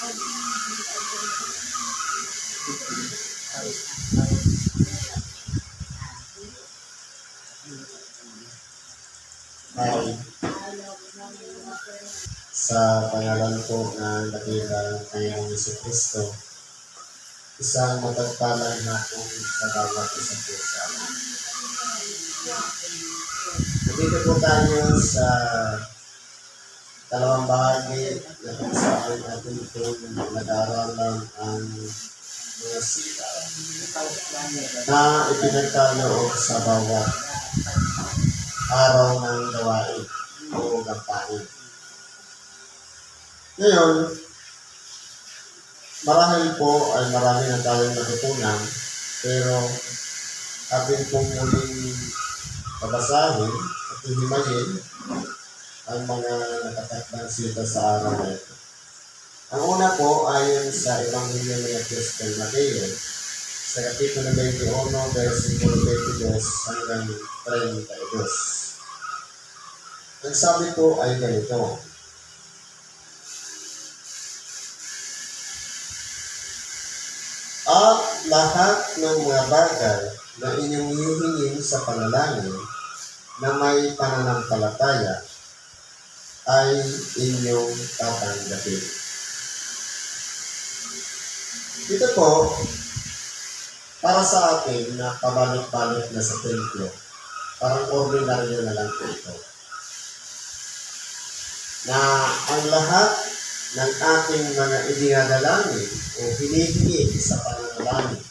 Ay, sa pangalan po ng dakilang Panginoong Jesucristo, isang mapagpalang hapon sa bawat isa po sa amin. Dito po tayo sa dalawang bahagi na kung saan atin po nag-aaralan ang mga sila na ipinagkaloob sa bawat araw ng gawain o gampain. Ngayon, marahil po ay marami na tayong natutunan, pero atin pong muling babasahin at hihimayin ang mga nakatakdang sita sa araw na ito. Ang una po ayon sa Ebanghelyo ni Apostol Mateo, sa Kapitulo 21, versikulo 22 hanggang 32. Ang sabi po ay ganito: at lahat ng mga bagay na inyong hihingin sa panalangin na may pananampalataya ay inyong tatanggapin. Ito po, para sa atin na pabalik-balik na sa templo, parang ordinaryo na lang po ito. Na ang lahat ng ating mga idinadalangin o hinihingi sa pananalangin.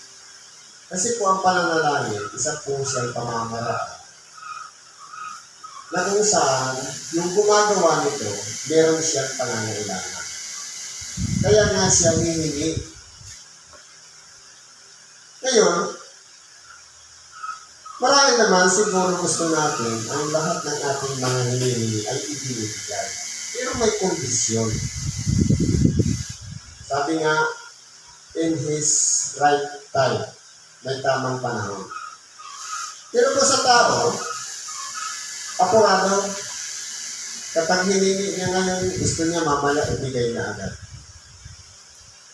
Kasi po ang pananalangin, isa po siyang pamamaraan na kung saan yung gumagawa nito, meron siyang pangangailangan. Kaya nga siya hihingi. Ngayon, marami naman siguro gusto natin ang lahat ng ating mga hinihingi ay ibinibigay. Pero may kondisyon. Sabi nga, in His right time, may tamang panahon. Pero po sa tao, apurado, kapag hiningi niya ngayon, gusto niya mamaya ibigay na agad.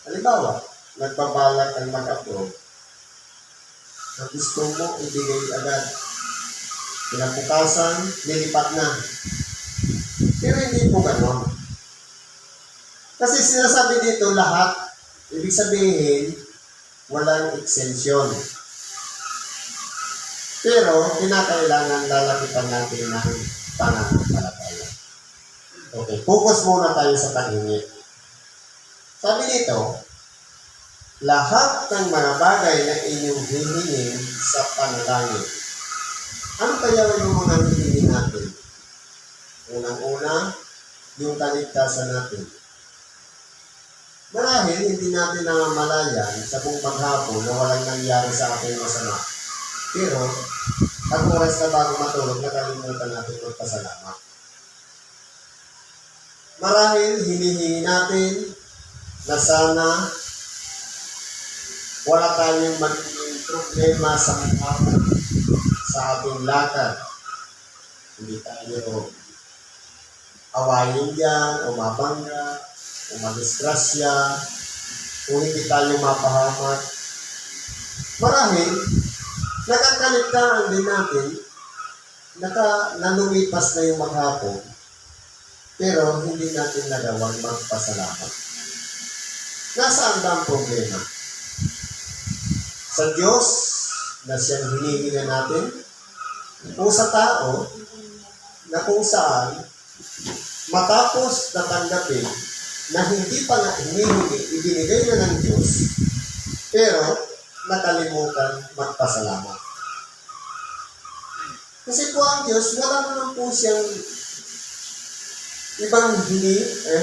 Halimbawa, nagbabalak ang mag-approve, na gusto mo ibigay agad. Pinapukasan, nilipat na. Pero hindi po ganon. Kasi sinasabi dito lahat, ibig sabihin, walang exemption. Pero, kinakailangan lalapitan natin ng pananampalataya. Okay, focus muna tayo sa pag-hingi. Sabi dito, lahat ng mga bagay na inyong hihingin sa panalangin. Ano kaya yung mga hihingin natin? Unang-una, yung kaligtasan natin. Marahil, hindi natin namamalayan sa buong paghapon na walang nangyari sa ating masama. Pero, ang oras na bago matulog, nakalimutan natin magpasalamat. Marahil, hinihingi natin na sana wala tayong magiging problema sa maghapon sa ating lakad. Hindi tayo awayin dyan, o mabangga, o madisgrasya, o hindi tayo mapahamak. Marahil, nakakaligtaan din natin, nalumipas na yung maghapon, pero hindi natin nagawang magpasalamat. Nasaan ba ang problema? Sa Diyos, na siyang hinihingi natin, o sa tao, na kung saan, matapos natanggapin na hindi pa nga hinihingi, ibinigay na ng Diyos, pero nakalimutan magpasalamat. Kasi po ang Diyos, wala naman po siyang ibang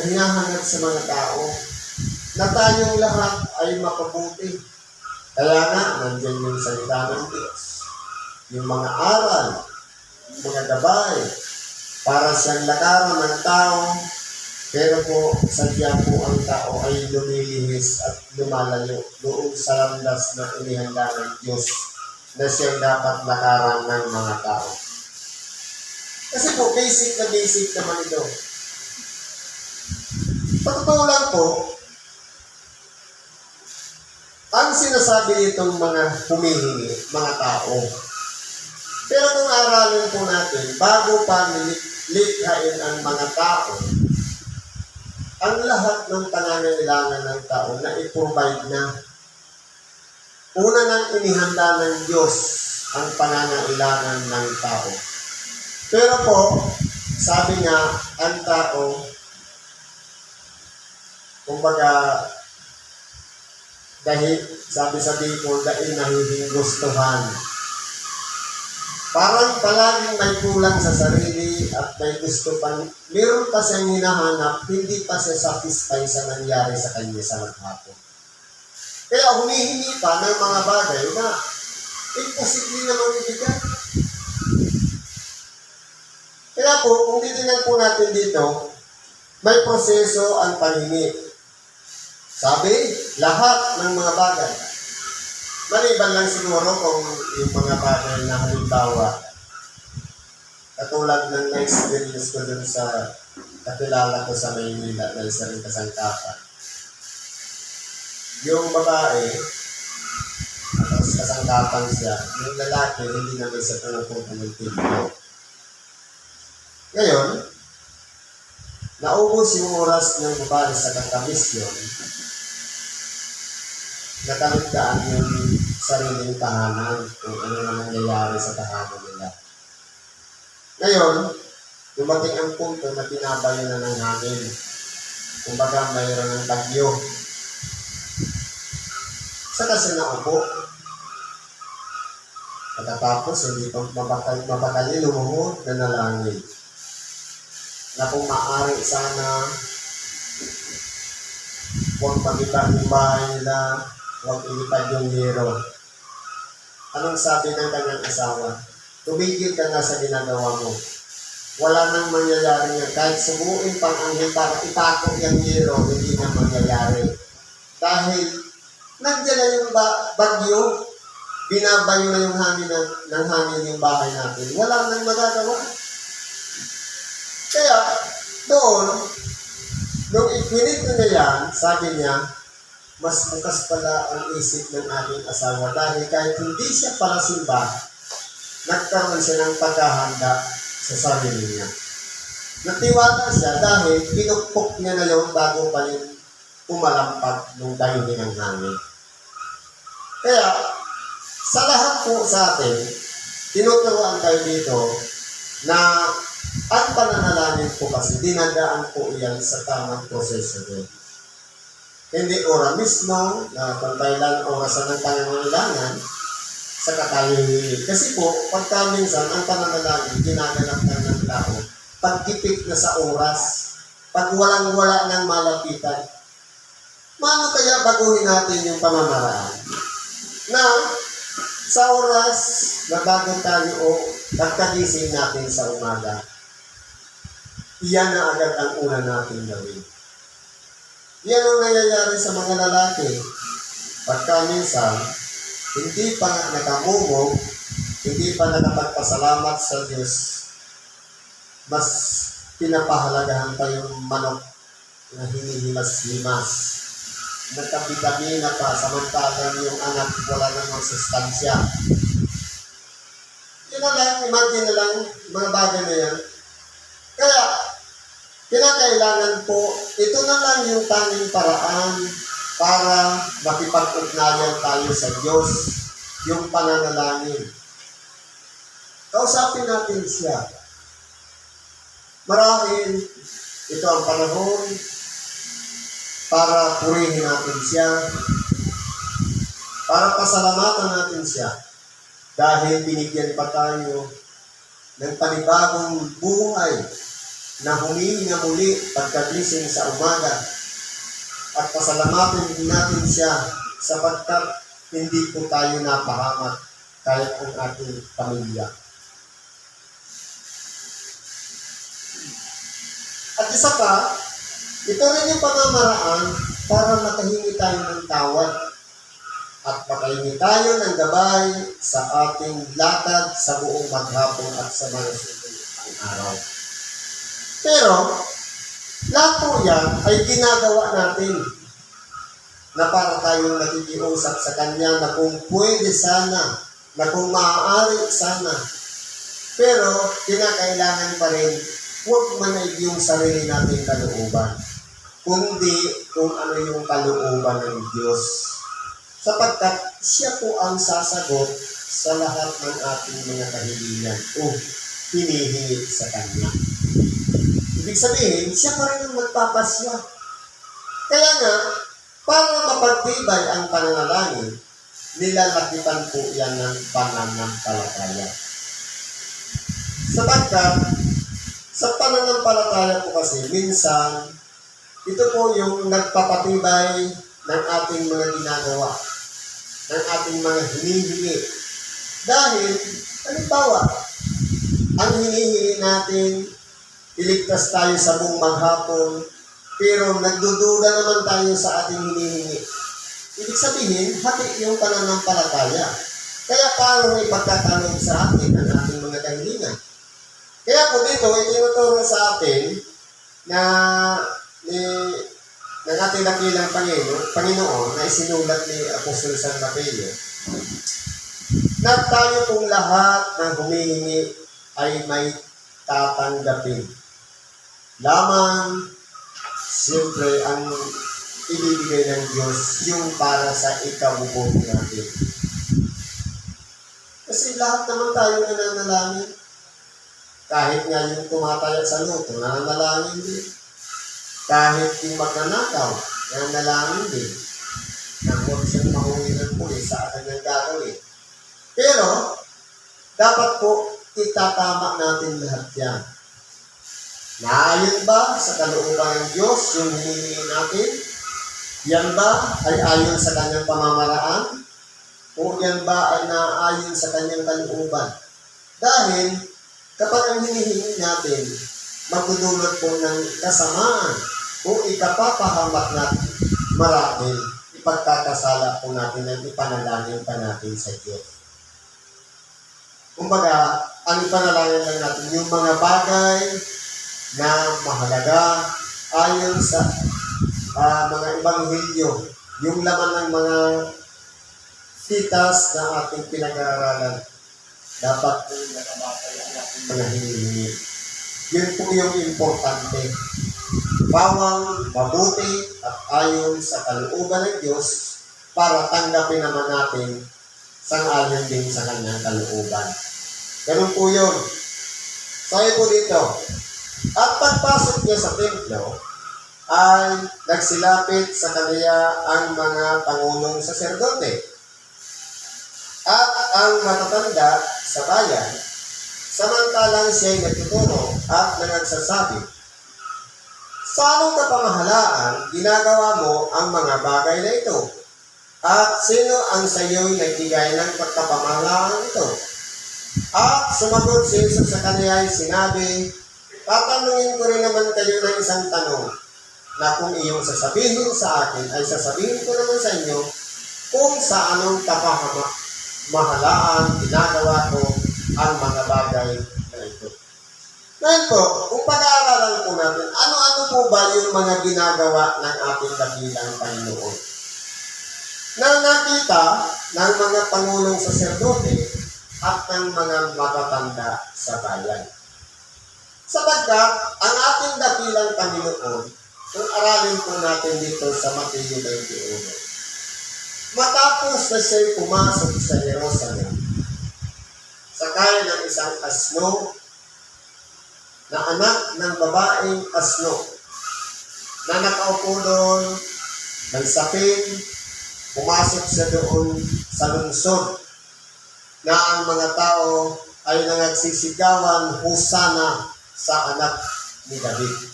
hinahanap sa mga tao na tayong lahat ay mapabuti. Kaya nga, nandiyan yung salita ng Diyos. Yung mga aral, mga gabay, para siyang lakaran ng tao, pero po, sadya po ang tao ay lumilihis at lumalayo doon sa landas na inihanda ng Diyos na siyang dapat lakaran ng mga tao. Kasi po, basic naman ito. Sa totoo lang po, sinasabi itong mga humihingi, mga tao? Pero kung aralin po natin, bago pa likhain ang mga tao, ang lahat ng pangangailangan ng tao na i-provide na. Una nang inihanda ng Diyos ang pangangailangan ng tao. Pero po, sabi nga, ang tao, kumbaga, dahil, sabi sa Bicol, dahil nahihingustuhan. Parang palaging may kulang sa sarili at may gusto pang, meron pa siyang hinahanap, hindi pa siya satisfy sa nangyari sa kanya sa maghapon. Kaya humihingi pa ng mga bagay na imposible naman ibigay. Kaya po, kung titignan po natin dito, may proseso ang panghingi. Sabi, lahat ng mga bagay. Maliban lang siguro kung yung mga bagay na halimbawa, katulad ng na-experience ko dun sa kakilala ko sa Maynila na isa rin kasangkapan. Yung babae, tapos kasangkapan siya, yung lalaki, hindi naman siya pumupunta ng templo. Ngayon, naubos yung oras ng babae sa kakamisyon, nakaligtaan yung sariling tahanan kung ano na nangyayari sa tahanan nila. Ngayon, dumating ang punto na tinabayo na ng hangin. Kumbaga mayroon ng bagyo. Saka siya naupo. Pagkatapos, hindi pa mapakali lumuhod na nalangin. Na kung maaari sana, huwag magita yung bahay nila, huwag ilipad yung hero. Anong sabi ng kanyang asawa? Tumigil ka na sa ginagawa mo. Wala nang mangyayari nga. Kahit sumuin pang anghel para ipako yung hero, hindi na mangyayari. Dahil nandiyan na yung bagyo, binabayo na yung hangin ng hangin yung bahay natin. Wala nang magagawa. Kaya, doon, nung ipilit na yan, sabi niya, mas bukas pala ang isip ng aking asawa dahil kahit hindi siya para simba, nagkaroon siya ng paghahanda sa sarili niya. Natiwala siya dahil pinukpok niya na yung bago pa rin umalampag nung dahili ng hangin. Kaya, sa lahat po sa atin, tinuturuan tayo dito na ang pananalangin po kasi dinadaan po iyan sa tamang proseso din. Hindi ora mismo na kung kailan orasan ng pangangailangan sa katayoy. Kasi po, pagka minsan, ang pananalangin, ginaganap ng tao, pagkipit na sa oras, pag walang-wala ng malapitan. Paano kaya baguhin natin yung pamamaraan? Na sa oras na bago tayo o pagkagising natin sa umaga, iyan na agad ang una natin gawin. Yan ang nangyayari sa mga lalaki. Pagka minsan, hindi pa nakamumog, hindi pa nakapagpasalamat sa Diyos, mas pinapahalagahan pa yung manok na hinihimas-himas. Nagkabitamina pa, samantalang yung anak wala namang sustansya. Yun na lang, imagine na lang mga bagay na yan. Kaya, kinakailangan po, ito na lang yung tanging paraan para makipag-ugnayan tayo sa Diyos, yung pananalangin. Kausapin natin siya. Marahil, ito ang panahon para purihin natin siya, para pasalamatan natin siya, dahil binigyan pa tayo ng panibagong buhay na humihinga muli pagkagising sa umaga at pasalamatan din natin siya sapagkat hindi po tayo napahamak kahit ang ating pamilya. At isa pa, ito rin yung pamamaraan para makahingi tayo ng tawad at makahingi tayo ng gabay sa ating lakad sa buong maghapon at sa mga susunod araw. Pero, lahat po yan ay ginagawa natin. na para tayong nakikiusap sa Kanya na kung pwede sana, na kung maaari sana. Pero, kinakailangan pa rin, huwag manaig yung sarili nating kalooban. Kundi kung ano yung kalooban ng Diyos. Sapagkat siya po ang sasagot sa lahat ng ating mga kahilingan o hinihingi sa Kanya. Ibig sabihin, siya pa rin ang magpapasya. Kaya nga, para mapagtibay ang pananalangin, nilalakitan po yan ng pananampalataya. Sapagkat, sa pananampalataya po kasi, minsan, ito po yung nagpapatibay ng ating mga ginagawa, ng ating mga hinihingi. Dahil, halimbawa, ang hinihingi natin, iligtas tayo sa buong maghapon, pero nagdududa naman tayo sa ating hinihingi. Ibig sabihin, hati yung pananampalataya. Kaya paano ipagtatanong sa atin ang ating mga kahilingan? Kaya po dito, itinuturo sa atin na ng ating dakilang Panginoon na isinulat ni Apostol San Mateo na tayo pong lahat ng humihingi ay may tatanggapin. Lamang, siyempre, ang ibibigay ng Diyos yung para sa ikabubuti natin. Kasi lahat naman tayo nananalangin. Kahit nga yung tumataya sa luto, nananalangin din. Kahit yung magnanakaw, nananalangin din. Na huwag siyang mahuli ng pulis sa kanyang gagawin. Pero, dapat po itatama natin lahat yan. Naayon ba sa kalooban ng Diyos yung hinihingi natin? Yan ba ay ayon sa kanyang pamamaraan? O yan ba ay naayon sa kanyang kalooban? Dahil kapag ang hinihingi natin, magdudulot po ng kasamaan o ikapapahamak natin marami, ipagkakasala po natin at ipanalangin pa natin sa Diyos. Kumbaga, ang ipanalangin lang natin yung mga bagay na mahalaga ayon sa mga ebanghelyo, yung laman ng mga sitas na ating pinag-aaralan, dapat po nakabatay ang ating mga hinihingi. Yun po yung importante. Bawang mabuti at ayon sa kalooban ng Diyos para tanggapin naman natin sang-ayon din sa kanyang kalooban. Ganun po yun. Sabi po dito, at pagpasok niya sa templo, ay nagsilapit sa kanya ang mga pangulong saserdote at ang matatanda sa bayan, samantalang siya'y nagtuturo at nagsasabi, sa anong kapamahalaan ginagawa mo ang mga bagay na ito? At sino ang sa iyo'y nagbigay ng pagkapamahalaan ito? At sumagot si Jesus sa kanya ay sinabi, tatanungin ko rin naman kayo ng isang tanong, na kung iyong sasabihin sa akin ay sasabihin ko naman sa inyo kung sa anong kapamahalaan ginagawa ko ang mga bagay na ito. Ngayon po, kung pag-aaralan po natin, ano-ano po ba yung mga ginagawa ng ating dakilang Panginoon? Na nakita ng mga pangulong saserdote at ng mga matatanda sa bayan. Sapagkat ang ating dakilang Panginoon, kung aralin po natin dito sa Mateo 21, matapos na siya'y pumasok sa Jerusalem, sakay ng isang asno na anak ng babaeng asno na nakaupo doon, nagsapin, pumasok siya doon sa lungsod na ang mga tao ay nangagsisigawan husana sa anak ni David.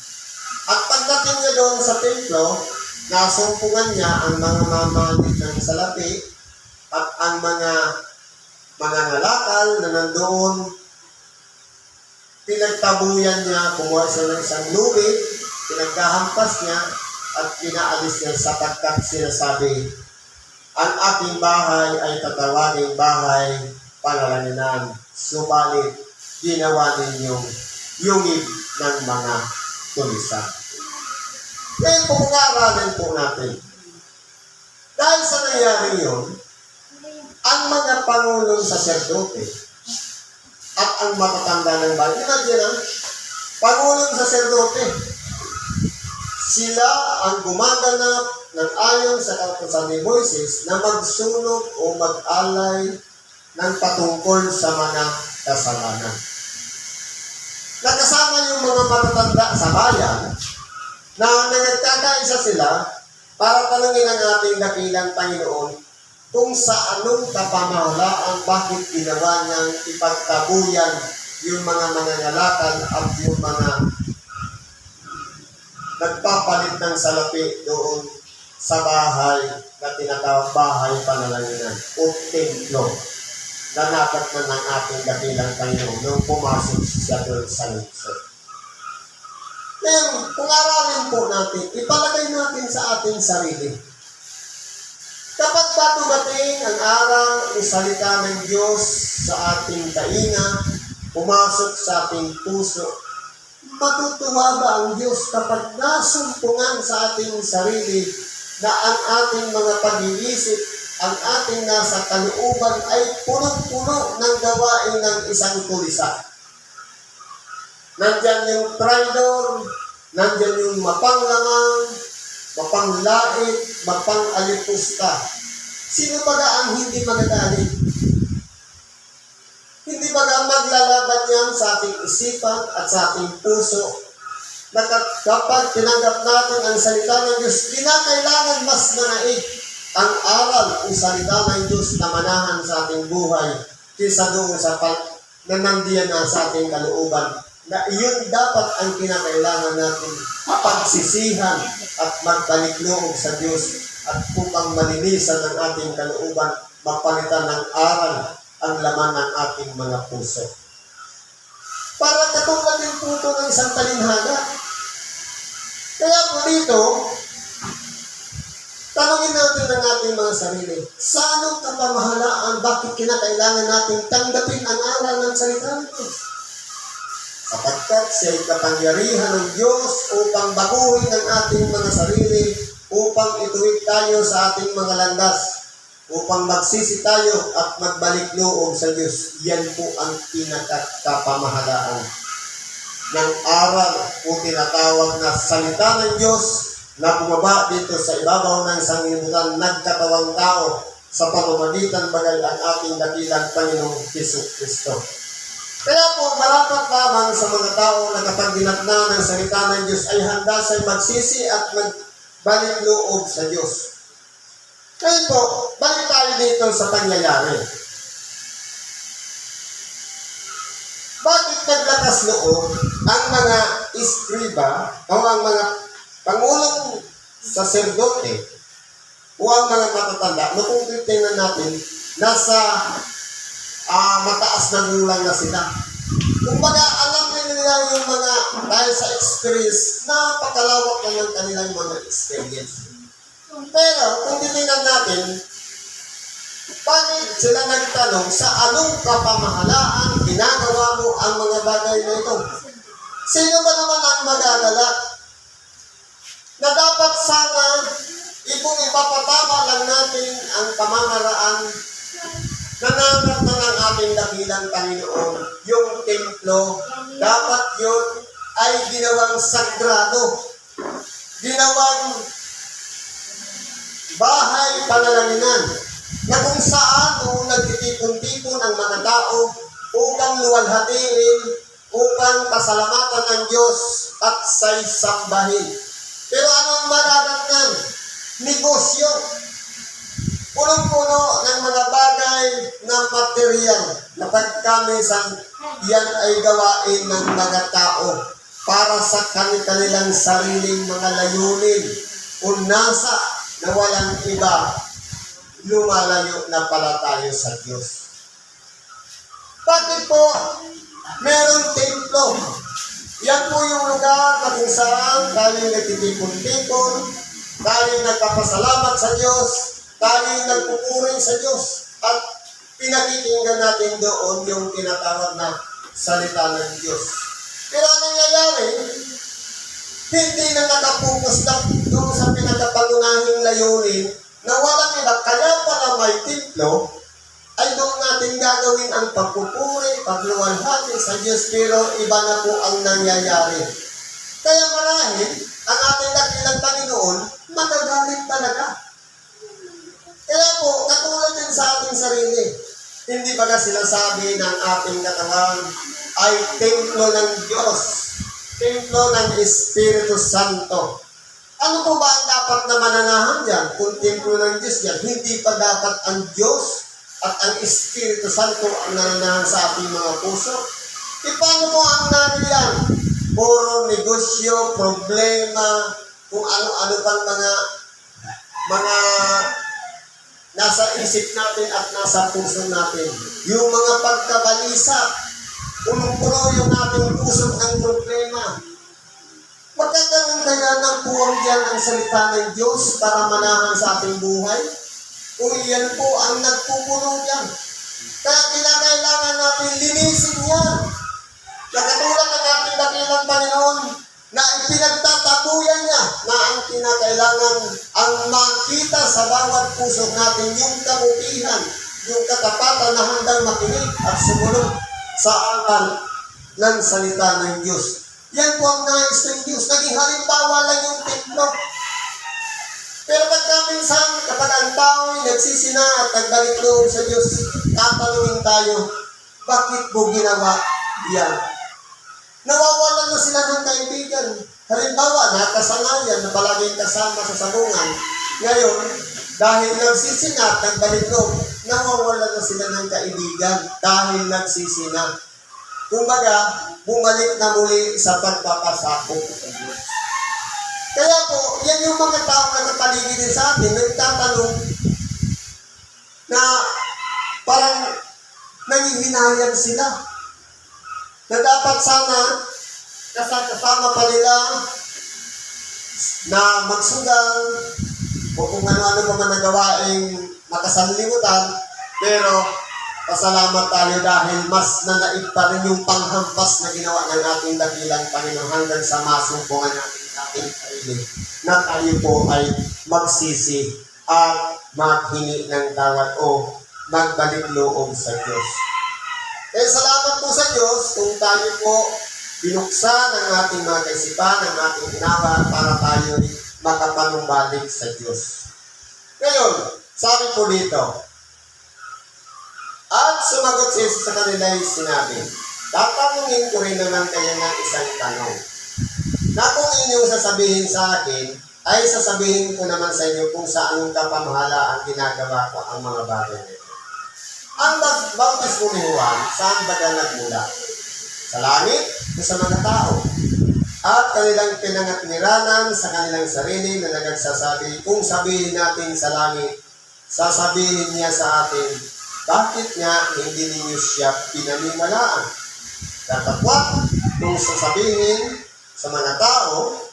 At pagdating niya doon sa templo, nasumpungan niya ang mga mamalit ng salapi at ang mga ngalakal na nandoon. Pinagtabuyan niya, kumuha siya ng isang lubid, pinagkahampas niya at pinaalis niya sapagkat sinasabi, ang aking bahay ay tatawaging bahay pangalanginan, subalit ginawa ninyong yungib ng mga tulisan. Ngayon po, pag-aaralan po natin, Dahil sa nangyari yun, ang mga pangulong saserdote at ang matatanda ng bayan, imagine na, pangulong saserdote, sila ang gumaganap ng ayon sa kautusan ni Moises na magsunog o mag-alay ng patungkol sa mga kasalanan. Nakasama yung mga matatanda sa bayan na nagkakaisa sila para tanungin ang ating dakilang Panginoon kung sa anong kapamahalaan bakit ginawa niyang ipagtabuyan yung mga manangalakal at yung mga nagpapalit ng salapi doon sa bahay na tinatawag bahay panalangin o templo na nakat na ng ating dakilang Panginoon nung pumasok siya doon sa lungsod. Ngayon, kung aralin po natin, ipalagay natin sa ating sarili. Kapag dumating ang araw ng salita ng Diyos sa ating tainga, pumasok sa ating puso, matutuwa ba ang Diyos kapag nasumpungan sa ating sarili na ang ating mga pag-iisip, ang ating nasa kalooban ay punong-puno ng gawain ng isang tulisa? Nandyan yung traidor, nandyan yung mapanglangang, mapanglait, mapangalipusta. Sino ba ang hindi magagalit? Hindi ba maglalaban yan sa ating isipan at sa ating puso? Na kapag tinanggap natin ang salita ng Diyos, kinakailangan mas manaig ang aral o salita ng Diyos na manahan sa ating buhay kaysa doon sa nanandiyan na sa ating kalooban. Na iyon dapat ang kinakailangan natin pagsisihan at magbalik loob sa Diyos at upang malinisan ang ating kalooban, mapalitan ng aral ang laman ng ating mga puso. Para katulad yung puto ng isang talinhaga. Kaya po dito, tanungin natin ang ating mga sarili, sa anong kapamahalaan, bakit kinakailangan natin tanggapin ang aral ng salita ng Diyos? Sapagkat siya'y kapangyarihan ng Diyos upang baguhin ang ating mga sarili, upang ituwid tayo sa ating mga landas, upang magsisi tayo at magbalik loob sa Diyos. Yan po ang pinakapamahalaan ng aral o tinatawag na salita ng Diyos na bumaba dito sa ibabaw ng sanglibutan, nagkatawang tao sa pamamagitan bagay ang ating dakilang Panginoong Jesucristo. Kaya po, marapat lamang sa mga tao na kapag dinatna ng salita ng Diyos ay handa siyang magsisi at magbalik loob sa Diyos. Ngayon po, balik tayo dito sa pangyayari. Bakit naglakas loob ang mga iskriba o ang mga pangulong saserdote o ang mga matatanda? Kung titingnan natin, nasa mataas na gulang na sila. Kumbaga, alam nila yung mga, dahil sa experience, napakalawak na ng kanilang mga experience. Pero, kung titingnan natin, bakit sila nagtanong sa anong kapamahalaan ginagawa mo ang mga bagay na ito? Sino ba naman ang magagalak? Na dapat sana, kung ipapatama lang natin ang pamamaraan nanangat na ng ating dakilang Panginoon, yung templo, dapat yun ay ginawang sagrado, ginawang bahay panalanginan, na kung saan nagtitipon-tipon ang mga tao upang luwalhatiin, upang pasalamatan ng Diyos at say sambahin. Pero anong maradatnan? Negosyo. Punong-puno ng mga bagay na material na pagkamisan, yan ay gawain ng mga tao para sa kanilang sariling mga layunin o nasa na walang iba, lumalayo na pala tayo sa Diyos. Bakit po merong templo? Yan po yung lugar na kung saan tayo nagtitipon-tipon, tayo nagpapasalamat sa Diyos, tayo nagpupuri sa Diyos, at pinakikinggan natin doon yung tinatawag na salita ng Diyos. Pero anong nangyayari? Hindi na nakapokus na doon sa pinakapangunahing layunin na walang natin na kaya pala may templo, ay doon natin gagawin ang pagpupuri, pagluwalhati sa Diyos, pero iba na po ang nangyayari. Kaya marahil, ang ating dakilang Panginoon, magagalit talaga. Kaya po, katulad din sa ating sarili, hindi ba na sinasabi ng ating katawan ay templo ng Diyos, templo ng Espiritu Santo. Ano po ba ang dapat na mananahan dyan? Kung templo ng Diyos yan, hindi pa dapat ang Diyos at ang Espiritu Santo ang nananahan sa ating mga puso? Paano mo ang nariyan? Puro negosyo, problema, kung ano-ano pang mga nasa isip natin at nasa puso natin. Yung mga pagkabalisa, punong-puno yung ating puso ng problema. Magkakaroon kaya ng puwang diyan ang salita ng Diyos para manahan sa ating buhay? Kung iyan po ang nagpupuno diyan. Kaya kinakailangan natin linisin yan. Nakatulad ng ating dakilang Panginoon na ipinagtatabuyan niya na ang kinakailangan ang makita sa bawat puso natin yung kabutihan, yung katapatan na handang makinig at sumunod sa akal ng salita ng Diyos. Yan po ang nais ng Diyos. Naging halimbawa lang yung templo. Pero pagka minsan, kapag ang tao ay nagsisina at nagbalik loob sa Diyos, tatanungin tayo, bakit mo ginawa yan? Nawawalan na sila ng kaibigan. Halimbawa, nakasanayan na palaging kasama sa sabungan. Ngayon, dahil nagsisina at nagbalik loob, nawawalan na sila ng kaibigan dahil nagsisina. Kumbaga, bumalik na muli sa pagpapasakop sa Diyos. Kaya po, yan yung mga tao na nakapaligid sa atin, nagtatanong na parang nangihinayang sila. Na dapat sana kasama pa nila na magsugal o kung ano-ano pa man nagawaing makasanlimutan, pero pasalamat tayo dahil mas nanaig pa rin yung panghampas na ginawa ng ating dakilang Panginoon hanggang sa masumpungan natin sa ating sarili na tayo po ay magsisi at maghingi ng tawad o magbalik loob sa Diyos. Eh, salamat po sa Diyos kung tayo po binuksan ang ating mga kaisipan, ang ating ginawa para tayo makapanumbalik sa Diyos. Ngayon, sabi po dito, at sumagot si Jesus sa kanila yung sinabi, tatanungin ko rin naman kayo ng isang tanong, na kung inyong sasabihin sa akin, ay sasabihin ko naman sa inyo kung saan kapamahalaan ginagawa ko ang mga bagay nito. Ang bautismo ni Juan, saan ba ka nagmula? Sa langit o sa mga tao? At kanilang pinangatwiranan sa kanilang sarili na nagsasabi, kung sabihin natin sa langit, sasabihin niya sa atin, bakit nga hindi ninyo siya pinaniwalaan? Katapwat, kung sasabihin sa mga tao,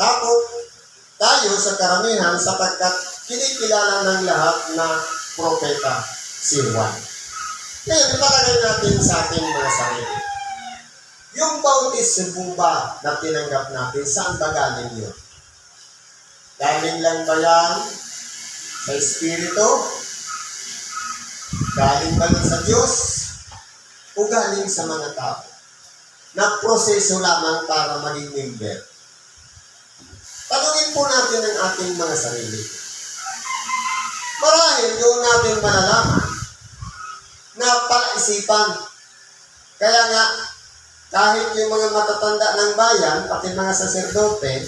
takot tayo sa karamihan sapagkat kinikilala ng lahat na propeta si Juan. Ngayon, ipalagay natin sa ating mga sarili. Yung bautismo ba na tinanggap natin, saan ba galing yun? Galing lang ba yan sa Espiritu? Galing ba sa Diyos? O galing sa mga tao? Na proseso lamang para maging member? Tanungin po natin ang ating mga sarili. Marahil doon natin malalaman na palaisipan. Kaya nga, kahit yung mga matatanda ng bayan, pati mga saserdote,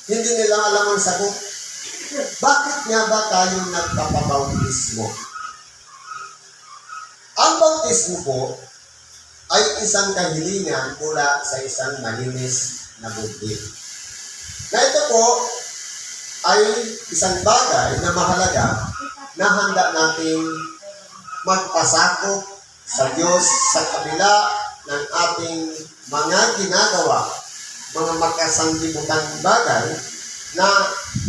hindi nila alam ang sagot. Bakit nga ba tayo nagpapabautismo? Ang bautismo po ay isang kahilingan mula sa isang malinis na buti. Na ito po ay isang bagay na mahalaga na handa nating magpasakop sa Diyos sa kabila ng ating mga ginagawa, mga makasanggibutan bagay na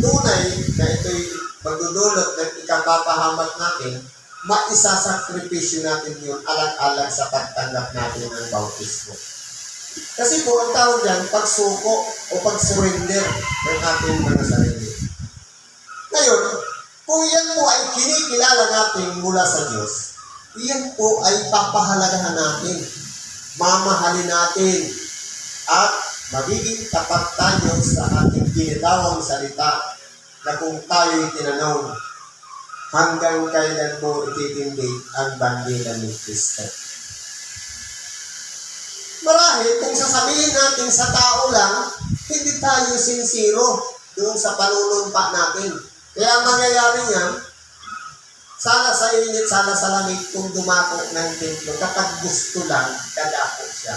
tunay na ito'y magdudulot ng ikapapahamak natin, maisasakripisyo natin yun alang-alang sa pagtanggap natin ng bautismo. Kasi po ang tawag dyan, pagsuko o pag-surrender ng ating mga sarili. Ngayon, yan po ay kinikilala natin mula sa Diyos, yan po ay papahalagahan natin, mamahalin natin, at magiging tapat tayo sa ating binitawang salita na kung tayo'y tinanong, hanggang kailan mo ititindig ang bandila ni Kristo. Marahil kung sasabihin natin sa tao lang, hindi tayo sincero doon sa panunumpa natin. Kaya ang mangyayari niyan, sana sa init, sana sa lamig kung dumako ng templo. Kapag gusto lang, dadako siya.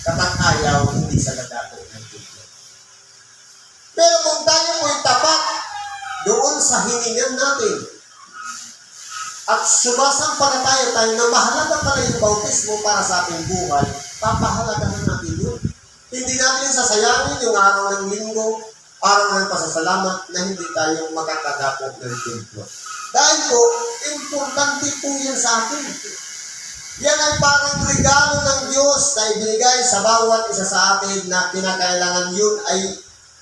Kapag ayaw, hindi sa dadako ng templo. Pero kung tayo mo'y tapat doon sa hiningan natin, at sumasampalataya tayo na mahalaga pala yung bautismo para sa ating buhay, papahalagahan natin yun. Hindi natin sasayangin yung araw ng linggo, araw ng pasasalamat na hindi tayo makakadapog ng templo. Dahil po, importante po yan sa atin. Yan ay parang regalo ng Diyos na ibinigay sa bawat isa sa atin na kinakailangan yun ay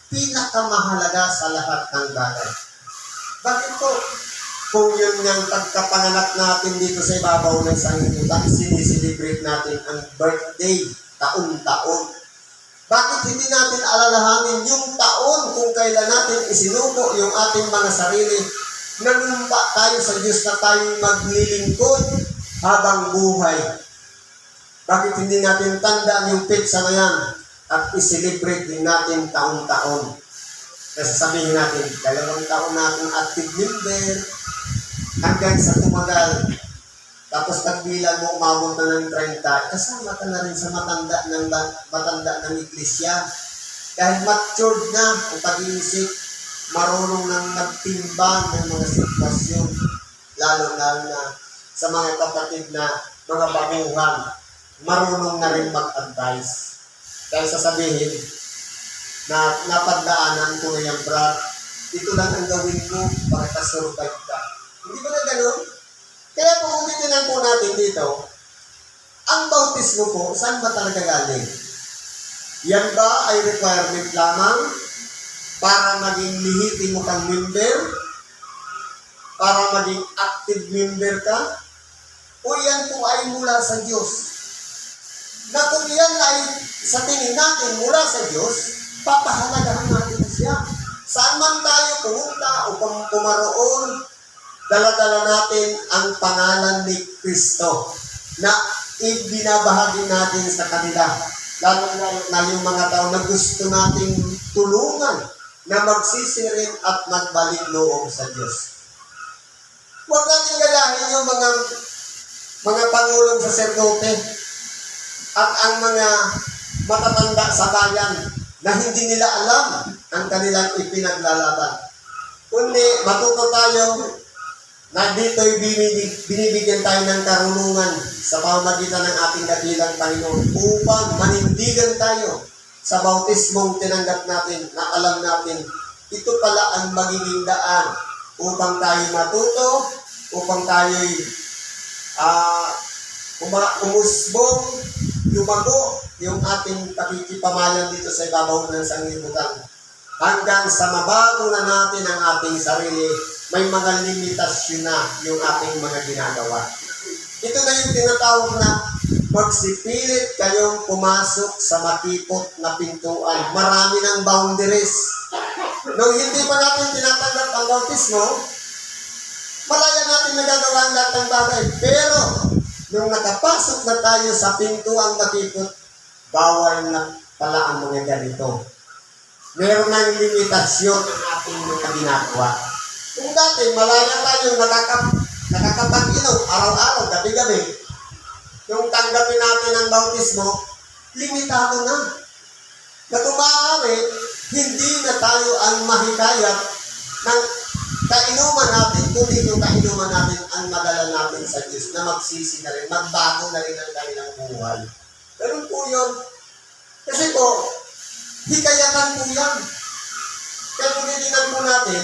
pinakamahalaga sa lahat ng bagay. Bakit po? Kung yun ng pagkapanganak natin dito sa ibabaw ng sanglibutan, siniselebrate natin ang birthday, taon-taon. Bakit hindi natin alalahanin yung taon kung kailan natin isinuko yung ating mga sarili, nanumpa tayo sa Diyos na tayo maglilingkod habang buhay? Bakit hindi natin tandaan yung petsa na yan at iselebrate din natin taon-taon? Kasi sabihin natin, 2 taon na akong active member, hanggang sa tumagal. Tapos pagbilang mo, umabot na ng 30, kasama ka na rin sa matanda ng iglesia. Dahil matured na ang pag-iisip, marunong nang magtimbang ng mga sitwasyon, lalo na sa mga kapatid na mga baguhan, marunong na rin mag-advise. Dahil sasabihin na napadaanan ko na yung brad, ito lang ang gawin mo para kasurvive ka. Hindi ba na gano'n? Kaya kung umitinan po natin dito, ang bautismo po, saan ba talaga galing? Yan ba ay requirement lamang para maging lihitimo kang member? Para maging active member ka? O yan po ay mula sa Diyos? Na kung yan ay sa tingin natin mula sa Diyos, papahalagahan natin siya. Saan man tayo pumunta o pumaroon, dala-dala natin ang pangalan ni Kristo na ibinabahagi natin sa kanila. Lalo na yung mga tao na gusto nating tulungan na magsisirin at magbalik loob sa Diyos. Huwag natin galahin yung mga pangulong saserdote at ang mga matatanda sa bayan na hindi nila alam ang kanilang ipinaglalaban. Kundi matuto tayo na dito'y binibigyan tayo ng karunungan sa pamamagitan ng ating dakilang Panginoon upang manindigan tayo sa bautismong tinanggap natin na alam natin ito pala ang magiging daan upang tayo matuto, upang tayo'y umusbong, lumago yung ating pakikipamayan dito sa ibabaw ng sanglibutan. Hanggang sa mabago na natin ang ating sarili, may mga limitasyon na yung ating mga ginagawa. Ito na yung tinatawag na magsipilit kayong pumasok sa makipot na pintuan. Marami ng boundaries. Nung hindi pa natin tinatanggap ang bautismo, malaya natin nagagawa ang lahat ng bagay. Pero, nung nakapasok na tayo sa pintuang makipot, bawal na pala ang mga ganito. Meron ng limitasyon ang ating mga ginagawa. Kung dati, malaya tayo nakakapag-inom araw-araw, gabi-gabi, yung tanggapin natin ang bautismo, limitado na. Na kung maaari, hindi na tayo ang mahikayat ng kainuman natin, kundi yung kainuman natin ang madala natin sa Diyos na magsisi na rin, magbago na rin ang kanilang buhay. Ganun po yun. Kasi po, hikayatan po yan. Kaya kung titinan po natin,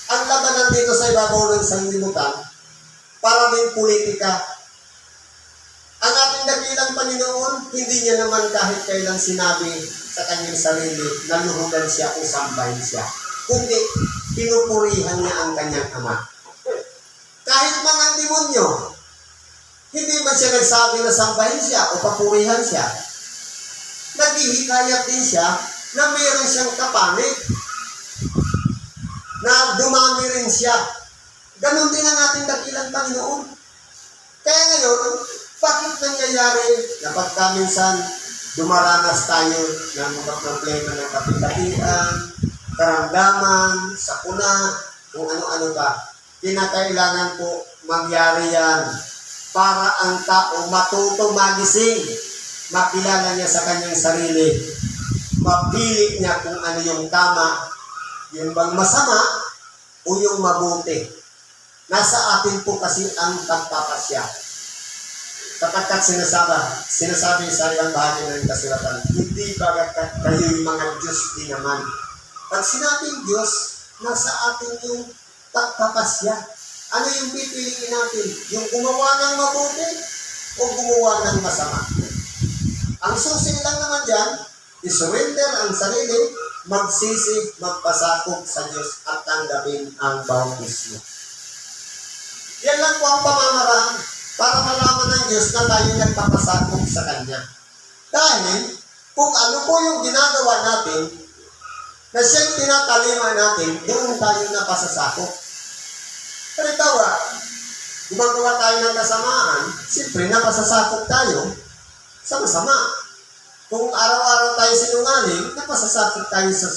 ang labanan dito sa ibabaw ng sanglibutan, para din politika. Ang ating dakilang Panginoon, hindi niya naman kahit kailan sinabi sa kanyang sarili na luhugan siya o sambahin siya. Kundi, pinupurihan niya ang kanyang ama. Kahit man ang demonyo, hindi man siya nagsabi na sambahin siya o papurihan siya. Naghihikayat din siya na mayroon siyang kapanig, na dumami rin siya. Ganon din ang ating dakilang Panginoon. Kaya ngayon, bakit nangyayari na pagka minsan dumaranas tayo ng mga problema ng kapitalian, karamdaman, sakuna, kung ano-ano ba, kinakailangan po mangyari yan para ang tao matuto magising, makilala niya sa kanyang sarili, mapili niya kung ano yung tama, yung bang masama o yung mabuti. Nasa atin po kasi ang pagpapasya. Kapagkat sinasabi sa ibang bahagi ng kasulatan, hindi bagakat kayo'y mga Diyos din naman. Pag sinabing Diyos, nasa atin yung pagpapasya. Ano yung pipiliin natin? Yung gumawa ng mabuti o gumawa ng masama? Ang susi lang naman dyan, isurrender ang sarili, magsisi, magpasakop sa Diyos at tanggapin ang bautismo. Yan lang po ang pamamaraan para malaman ng Diyos na tayo nagpapasakop sa Kanya. Dahil kung ano po yung ginagawa natin, na siyang tinatalima natin, doon tayo napasasakop. Halimbawa, gumagawa tayo ng kasamaan, siyempre napasasakop tayo sa masama. Kung araw-araw tayo sinungaling, napasasakop tayo sa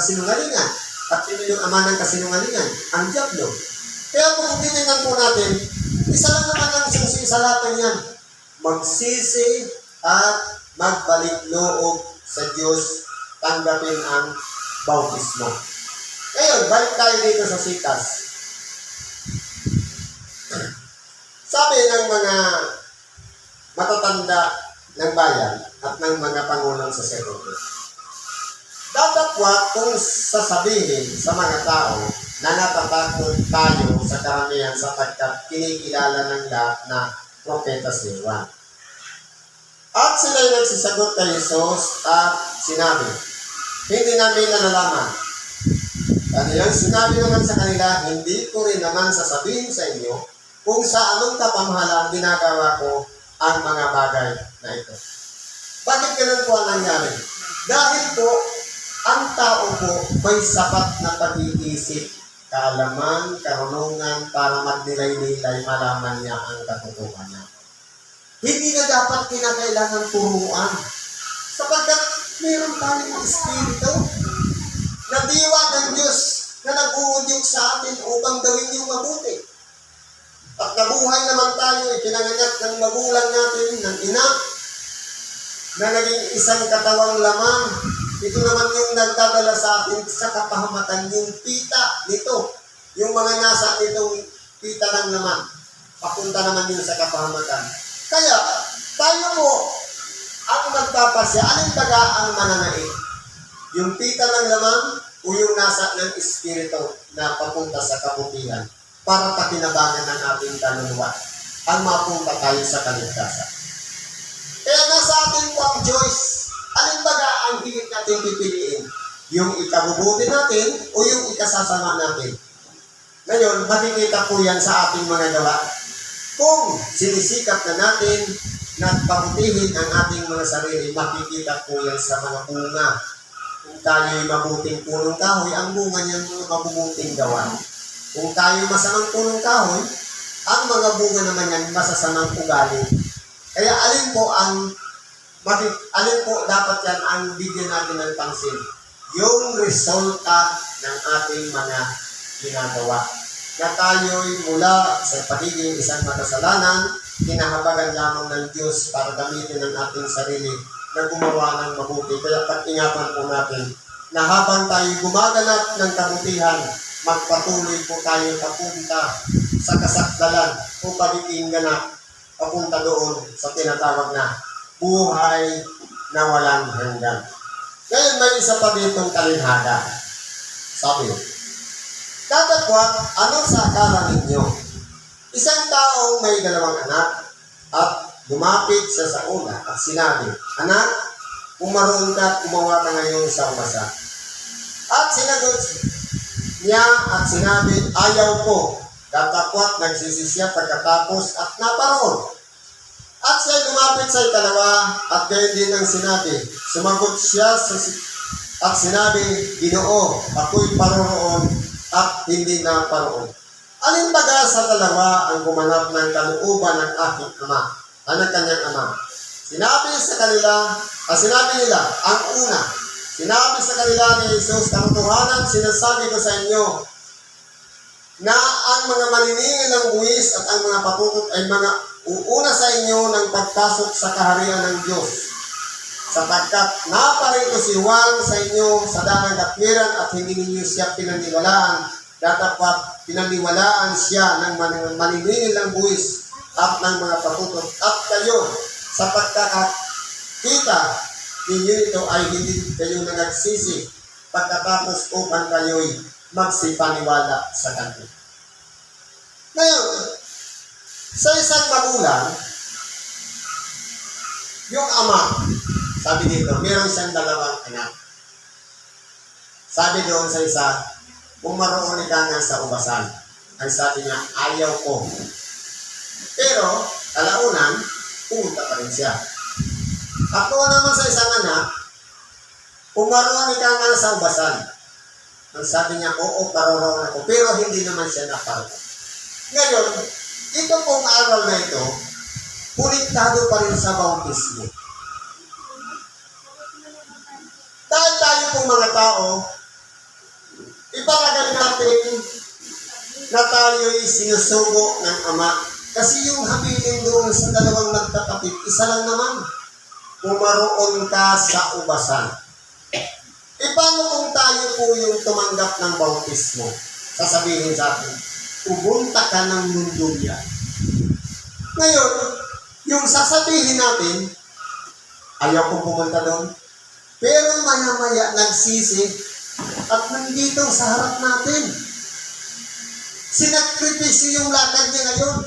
sinungalingan. At sino yung ama ng kasinungalingan? Ang diablo. Kaya kung titingnan po natin, isa lang naman ang susi sa lahat ng yan. Magsisi at magbalik loob sa Diyos, tanggapin ang bautismo. Ngayon, balik tayo dito sa sitas. Sabi ng mga matatanda ng bayan at ng mga pangunang saserdote, dapat kung sasabihin sa mga tao na natatakot tayo sa karamihan sapagkat kinikilala ng lahat na propeta si Juan. At sila'y nagsisagot kay Jesus at sinabi, hindi namin nalalaman. Kanilang sinabi naman sa kanila, hindi ko rin naman sasabihin sa inyo kung sa anong kapamahalaan ginagawa ko ang mga bagay na ito. Bakit ganun po ang nangyari? Dahil po, ang tao po may sapat na pag-iisip, kaalaman, karunungan para magnilay-nilay, malaman niya ang katotohanan niya. Hindi na dapat kinakailangan turuan. Sapagkat mayroon tayong espiritu na diwa ng Diyos na nag-uudyok sa atin upang gawin yung mabuti. At nabuhay naman tayo, ipinanganak ng magulang natin, ng ina, na naging isang katawang laman. Ito naman yung nagdadala sa atin sa kapahamatan, yung pita nito. Yung mga nasa itong pita ng laman. Papunta naman yun sa kapahamatan. Kaya, tayo po, ang magpapasya, alin baga ang mananaig? Yung pita ng laman o yung nasa ng espiritu na papunta sa kabutihan para pakinabangan ng ating kaluluwa ang mapunta tayo sa kaligtasan. Kaya nasa atin po ang choice. Alin baga ang higit natin pipiliin? Yung ikabubuti natin o yung ikasasama natin? Ngayon, makikita po yan sa ating mga gawa. Kung sinisikap na natin na pabutihin ang ating mga sarili, makikita po yan sa mga bunga. Kung tayo'y mabuting punong kahoy, ang bunga niyan mga mabubuting gawa. Kung tayo'y masamang punong kahoy, ang mga bunga naman yan masasamang ugali. Kaya alin po dapat yan ang bigyan natin ng pansin? Yung resulta ng ating mga ginagawa. Na tayo'y mula sa pagiging isang makasalanan, kinahabagan lamang ng Diyos para gamitin ang ating sarili na gumawa ng mabuti. Kaya pag-ingatan po natin na habang tayo gumaganap ng kabutihan, magpatuloy po tayo papunta sa kasakdalan o pagiging ganap, papunta doon sa tinatawag na buhay na walang hanggan. Ngayon may isa pa ditong talinhaga. Sabi, Tatagwat, ano sa akala ninyo? Isang taong may dalawang anak at lumapit siya sa una at sinabi, Anak, umaroon ka at gumawa ka ngayon sa umasa. At sinagot niya at sinabi, Ayaw ko, Datapwat nagsisi siya pagkatapos at naparoon. At siya lumapit sa ikalawa at gayon din ang sinabi. Sumagot siya at sinabi, Ginoo, ako'y paroroon at hindi na paroon. Alin baga sa dalawa ang gumanap ng kalooban ng aking ama, ng kanyang ama? Sinabi nila, ang una, sinabi sa kanila ni Jesus, katotohanan, sinasabi ko sa inyo, na ang mga maniningil ng buwis at ang mga patutot ay mga uuna sa inyo ng pagpasok sa kaharian ng Diyos. Sapagkat naparito si Juan sa inyo sa damang katwiran at hindi ninyo siya pinaniwalaan, datapwat pinaniwalaan siya ng maniningil ng buwis at ng mga patutot. At kayo, sa pagkakakita ninyo ito ay hindi kayo nagsisi pagkatapos upang kayo'y magsipaniwala sa Kanya. Ngayon, sa isang magulang, yung ama, sabi dito, meron siyang dalawang anak. Sabi doon sa isa, umaroon ka nga sa ubasan. Ang sabi niya, ayaw ko. Pero, kalaunan, pumunta pa rin siya. At doon naman sa isang anak, umaroon ka nga sa ubasan. Ang sabi niya, oo, paroroon ako. Pero hindi naman siya naparoon. Ngayon, ito pong aral na ito, konektado pa rin sa bautismo. Dahil tayo pong mga tao, ipalagal natin na tayo'y sinusugo ng Ama. Kasi yung habilin doon sa dalawang nagtatapit, isa lang naman, umaroon ka sa ubasan. Paano kung tayo po yung tumanggap ng bautismo? Sasabihin sa atin, pumunta ka ng mundo niya. Ngayon, yung sasabihin natin, ayaw kong pumunta doon. Pero maya-maya nagsisi at nandito sa harap natin. Sinakripisyo yung lakad niya ngayon.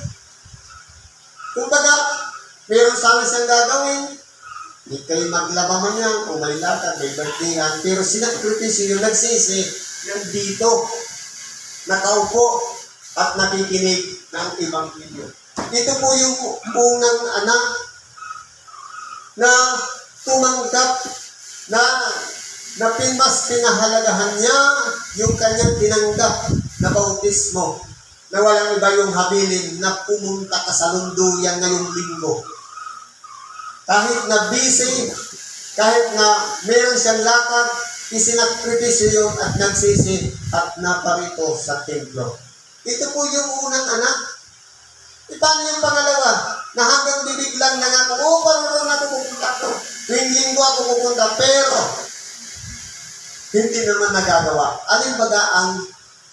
Kung baga, meron sana siyang gagawin, hindi kayo maglaba man yan, o may lakad, may birthingan, pero sinakripisyo yung nagsisi, nandito, nakaupo, at nakikinig ng ibang video. Ito po yung unang anak na tumanggap na mas pinahalagahan niya yung kanyang tinanggap na bautismo na walang iba yung habilin na pumunta ka sa lunduyan ngayong linggo. Kahit na busy, kahit na meron siyang lakad, isinakripisyo yun at nagsisi at naparito sa templo. Ito po yung unang anak. Paano yung pangalawa? Na hanggang bibig lang na nga ako, parang ako pupunta ko. Tuwing linggo ako pupunta, pero hindi naman nagagawa. Alin baga ang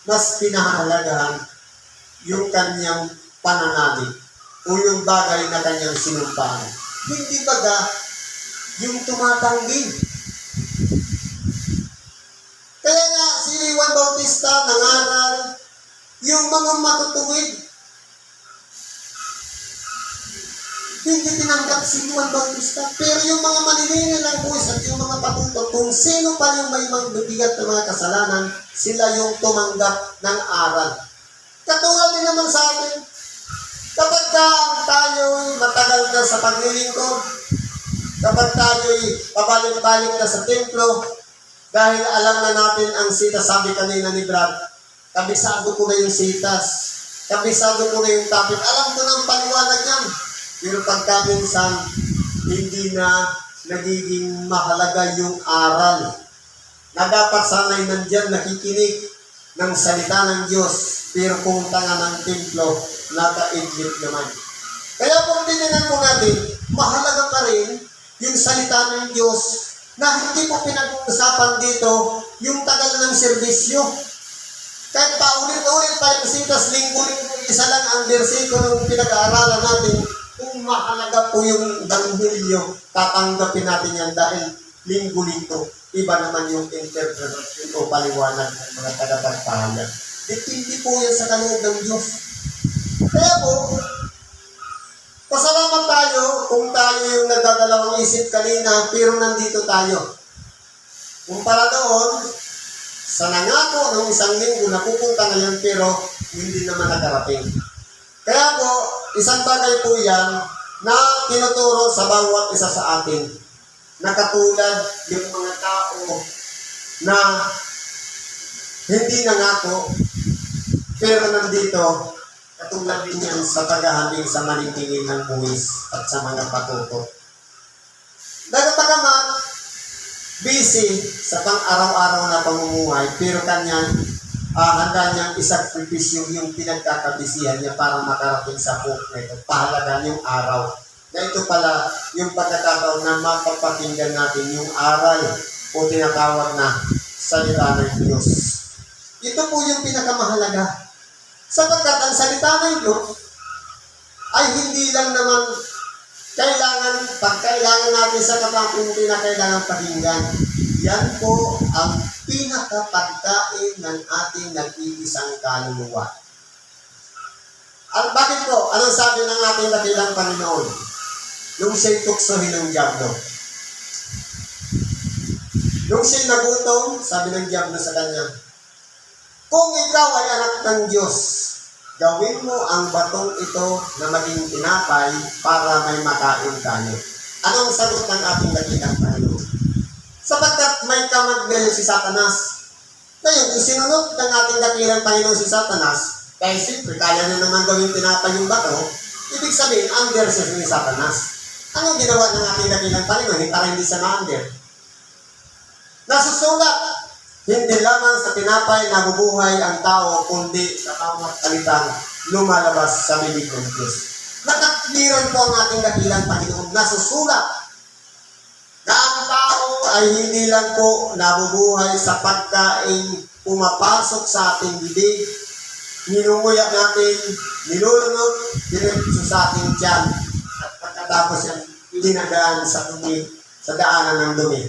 mas pinahalagahan yung kanyang pananalig o yung bagay na kanyang sinumpahan. Hindi baga yung tumatanggi. Kaya nga si Juan Bautista nangaral yung mga matutuwid. Hindi tinanggap si Juan Bautista. Pero yung mga maniningil ng buwis at yung mga patutot, kung sino pa yung may magbibigat ng mga kasalanan, sila yung tumanggap ng aral. Katulad din naman sa atin. Kapag tayo matagal na sa paglilingkod, kapag tayo'y pabalik-balik na sa templo, dahil alam na natin ang sitas, sabi kanina ni Brad, kabisado ko na yung sitas, kabisado ko na yung topic, alam ko ng paliwanag yan. Pero pagka minsan, hindi na nagiging mahalaga yung aral na dapat sana'y nandyan nakikinig ng salita ng Diyos, pero kung tanga ng templo, nakaidlip naman. Kaya kung tininan po natin, mahalaga pa rin yung salita ng Diyos na hindi po pinag-uusapan dito yung tagal ng serbisyo. Kahit paulit-ulit tayo sitas, linggo-linggo, isa lang ang bersikulo ng pinag-aaralan natin. Kung mahalaga po yung Ebanghelyo, tatanggapin natin yan dahil linggo-linggo. Iba naman yung interpretation o paliwanag ng mga tagapagpahayag. Hindi po yan sa kaloob ng Diyos. Kaya po, pasalamat tayo kung tayo yung nagdadalawang isip kanina, pero nandito tayo. Kumpara doon, sa nangako ng isang linggo na pupunta ngayon pero hindi naman nakarating. Kaya po, isang bagay po yan na tinuturo sa bawat isa sa atin na katulad yung mga tao na hindi nangako pero nandito, katulad din yan sa paghahanding sa manitingin ng buwis at sa mga patuto. Dagapagaman, busy sa pang-araw-araw na pamumuhay, pero kanyang handa niyang isakripisyo yung pinagkakabisihan niya para makarating sa hope na ito. Pahalaga yung araw. Na ito pala yung pagkakataon na mapapakinggan natin yung aral o tinatawag na salita ng Diyos. Ito po yung pinakamahalaga. Sapagkat ang salita ng Diyos ay hindi lang naman pagkailangan natin sa katapusin na kailangan pakinggan. Yan po ang pinakapagkain ng ating nag-iisang kaluluwa. At bakit po? Anong sabi ng ating dakilang Panginoon? Nung siya'y tuksohin ng diablo. Nung siya'y nagutom, sabi ng diablo sa kanya, kung ikaw ay anak ng Diyos, gawin mo ang batong ito na maging tinapay para may makain tayo. Anong sagot ng ating dakilang Panginoon? Sapagkat may kamagmelo si Satanas. Ngayon, kung sinunod ng ating dakilang Panginoon si Satanas, kaya siyempre, kaya na naman gawin tinapay yung bato, ibig sabihin, under siya ni Satanas. Anong ginawa ng ating dakilang Panginoon? Para hindi siya na-under. Nasusulat, hindi lamang sa tinapay nabubuhay ang tao, kundi sa bawat salitang lumalabas sa bibig ng Diyos. Nakakliran po ang ating dakilang Panginoon. Nasusulat na ang tao ay hindi lang po nabubuhay sa pagkain pumapasok sa ating bibig, ninunguya natin, nilulunod, diretso sa ating tiyan, at pagkatapos yan, dinadaan sa dumi, sa daanan ng dumi.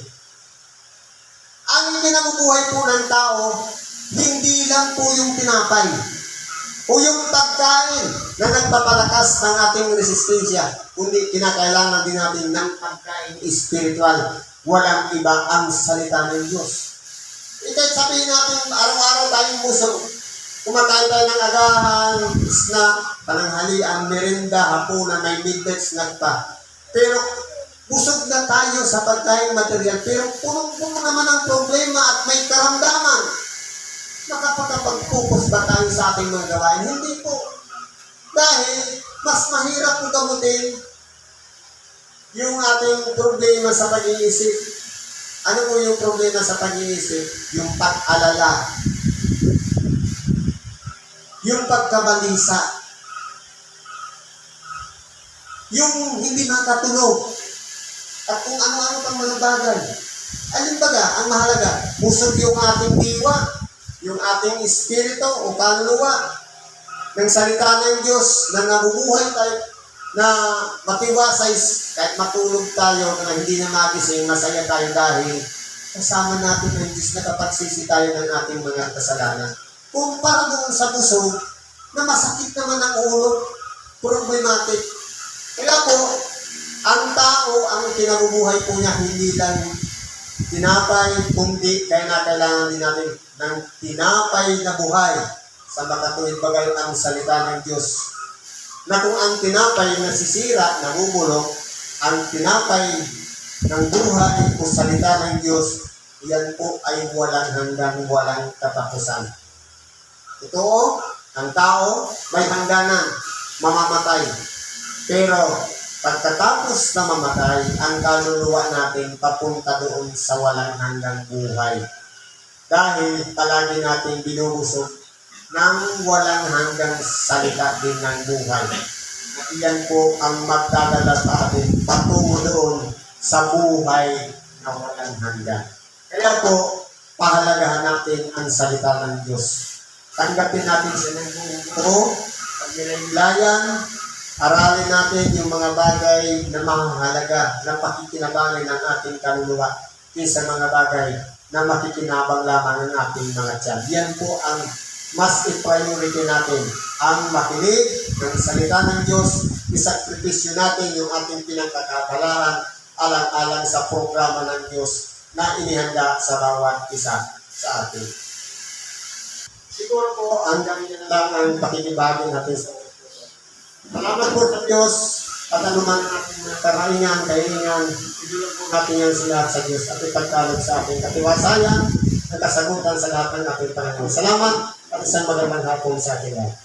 Ang kinabubuhay po ng tao, hindi lang po yung tinapay o yung pagkain na nagpapalakas ng ating resistensya, kundi kinakailangan din natin ng pagkain espiritual. Walang iba ang salita ng Diyos. Kahit sabihin natin, araw-araw tayong busog, kumakain tayo ng agahan, snack, pananghalian, merienda, hapunan, may midnight snack pa. Pero busog na tayo sa pagkain material, pero punong-puno naman ang problema at may karamdaman. Nakapagpag-focus ba tayo sa ating mga gawain? Hindi po. Dahil mas mahirap po gamutin yung ating problema sa pag-iisip. Ano po yung problema sa pag-iisip? Yung pag-alala. Yung pagkabalisa. Yung hindi makatulog. At kung ano-ano pang mga bagay. Alimbaga, ang mahalaga, busog yung ating diwa, yung ating espiritu o kaluluwa ng salita ng Diyos na nabubuhay tayo, na matiwasay kahit matulog tayo na hindi na magising, masaya tayo dahil kasama natin ng Diyos na kapagsisi tayo ng ating mga kasalanan. Kumpara doon sa busog na masakit naman ang ulo, problematic. Kaya po, ang tao, ang kinabubuhay po niya, hindi lang tinapay, kundi kaya na kailangan din natin ng tinapay na buhay sa makatuwid bagay ang salita ng Diyos. Na kung ang tinapay nasisira, nabubulok, ang tinapay ng buhay o salita ng Diyos, yan po ay walang hanggang, walang katapusan. Ito, ang tao may hangganan, mamamatay. Pero pagkatapos na mamatay, ang kaluluwa natin papunta doon sa walang hanggang buhay. Dahil palagi natin binubusog ng walang hanggang salita din ng buhay. At iyan po ang magdadala sa atin patungo doon sa buhay na walang hanggan. Kaya po, pahalagahan natin ang salita ng Diyos. Tanggapin natin siya ng buong pagnilaylayan, aralin natin yung mga bagay na mahalaga na pakikinabangan ng ating kaluluwa kaysa mga bagay na makikinabang lamang ng ating mga tiyan. Yan po ang mas i-priority natin, ang makinig ng salita ng Diyos, isakripisyo natin yung ating pinagkakabalahan alang-alang sa programa ng Diyos na inihanda sa bawat isa sa atin. siguro po, hanggang yun lang ang pakikibagin natin sa salamat po sa Diyos at anuman ang ating karaingan, kahilingan, idulog po natin yan sa lahat sa Diyos at ipagkalog sa ating katiwasayan at kasagutan sa lahat ng ating Panginoon. Salamat at isang magandang hapon sa ating lahat.